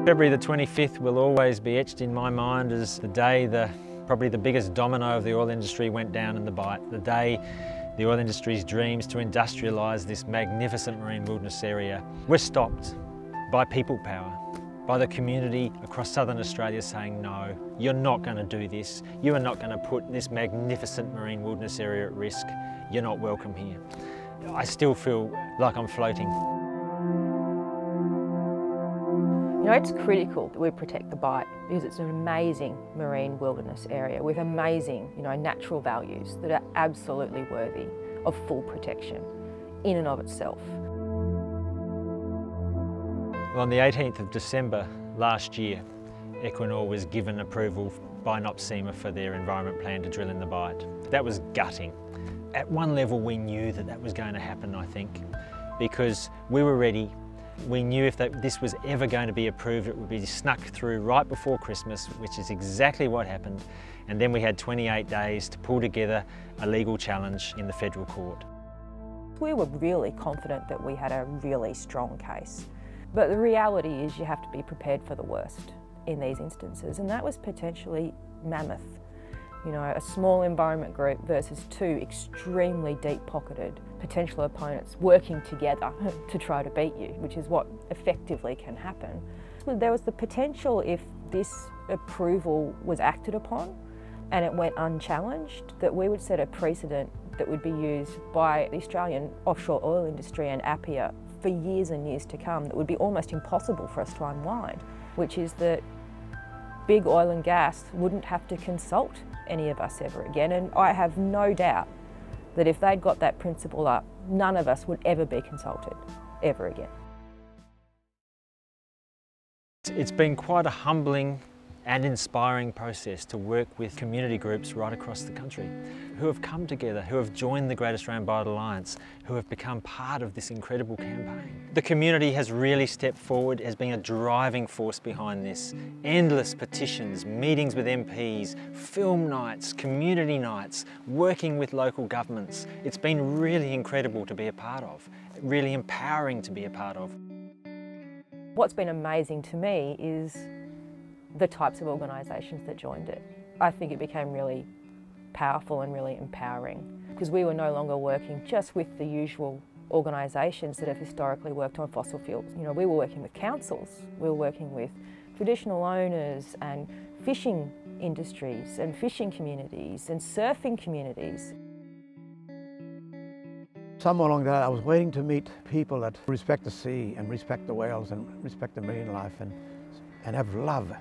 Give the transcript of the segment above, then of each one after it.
February the 25th will always be etched in my mind as the day probably the biggest domino of the oil industry went down in the Bight. The day the oil industry's dreams to industrialise this magnificent marine wilderness area were stopped by people power, by the community across southern Australia saying, no, you're not going to do this. You are not going to put this magnificent marine wilderness area at risk. You're not welcome here. I still feel like I'm floating. You know, it's critical that we protect the Bight because it's an amazing marine wilderness area with amazing, natural values that are absolutely worthy of full protection in and of itself. Well, on the 18th of December last year, Equinor was given approval by NOPSEMA for their environment plan to drill in the Bight. That was gutting. At one level we knew that was going to happen, I think, because we were ready. We knew if this was ever going to be approved, it would be snuck through right before Christmas, which is exactly what happened. And then we had 28 days to pull together a legal challenge in the federal court. We were really confident that we had a really strong case. But the reality is you have to be prepared for the worst in these instances, and that was potentially mammoth. A small environment group versus two extremely deep-pocketed potential opponents working together to try to beat you, which is what effectively can happen. There was the potential, if this approval was acted upon and it went unchallenged, that we would set a precedent that would be used by the Australian offshore oil industry and APPEA for years and years to come, that would be almost impossible for us to unwind, which is that big oil and gas wouldn't have to consult any of us ever again. And I have no doubt that if they'd got that principle up, none of us would ever be consulted, ever again. It's been quite a humbling and inspiring process to work with community groups right across the country who have come together, who have joined the Great Australian Bight Alliance, who have become part of this incredible campaign. The community has really stepped forward, has been a driving force behind this. Endless petitions, meetings with MPs, film nights, community nights, working with local governments. It's been really incredible to be a part of, really empowering to be a part of. What's been amazing to me is the types of organisations that joined it. I think it became really powerful and really empowering because we were no longer working just with the usual organisations that have historically worked on fossil fuels. We were working with councils, we were working with traditional owners and fishing industries and fishing communities and surfing communities. Somewhere along that I was waiting to meet people that respect the sea and respect the whales and respect the marine life and have love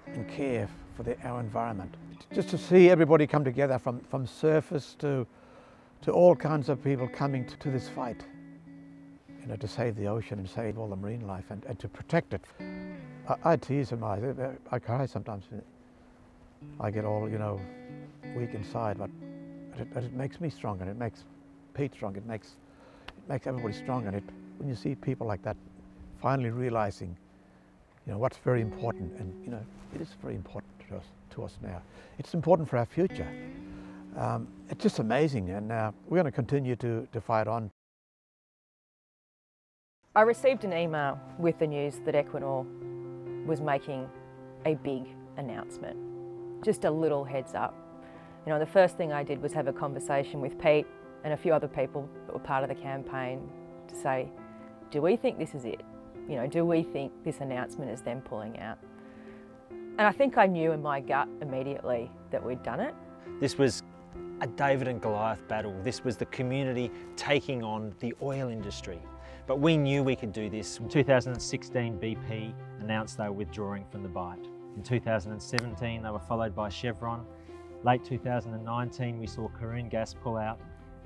and care for our environment. Just to see everybody come together from surfers to all kinds of people coming to this fight, to save the ocean and save all the marine life and to protect it. I tease in my eyes, I cry sometimes. I get all, weak inside, but it makes me strong and it makes Pete strong, it makes everybody strong, and when you see people like that finally realizing what's very important, and it is very important to us now. It's important for our future. It's just amazing, and we're going to continue to fight on. I received an email with the news that Equinor was making a big announcement. Just a little heads up. The first thing I did was have a conversation with Pete and a few other people that were part of the campaign to say, do we think this is it? Do we think this announcement is them pulling out? And I think I knew in my gut immediately that we'd done it. This was a David and Goliath battle. This was the community taking on the oil industry. But we knew we could do this. In 2016, BP announced they were withdrawing from the Bight. In 2017, they were followed by Chevron. Late 2019, we saw Karoon Gas pull out.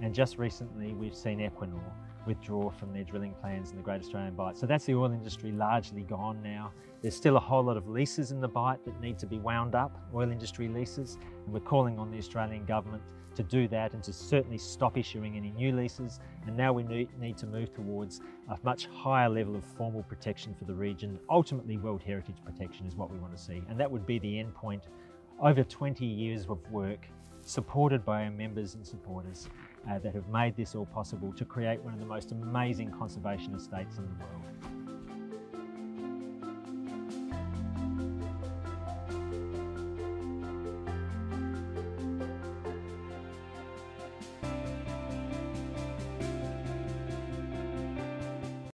And just recently, we've seen Equinor withdraw from their drilling plans in the Great Australian Bight. So that's the oil industry largely gone now. There's still a whole lot of leases in the Bight that need to be wound up, oil industry leases, and we're calling on the Australian government to do that and to certainly stop issuing any new leases. And now we need to move towards a much higher level of formal protection for the region. Ultimately, World Heritage protection is what we want to see, and that would be the end point. Over 20 years of work, supported by our members and supporters, that have made this all possible to create one of the most amazing conservation estates in the world.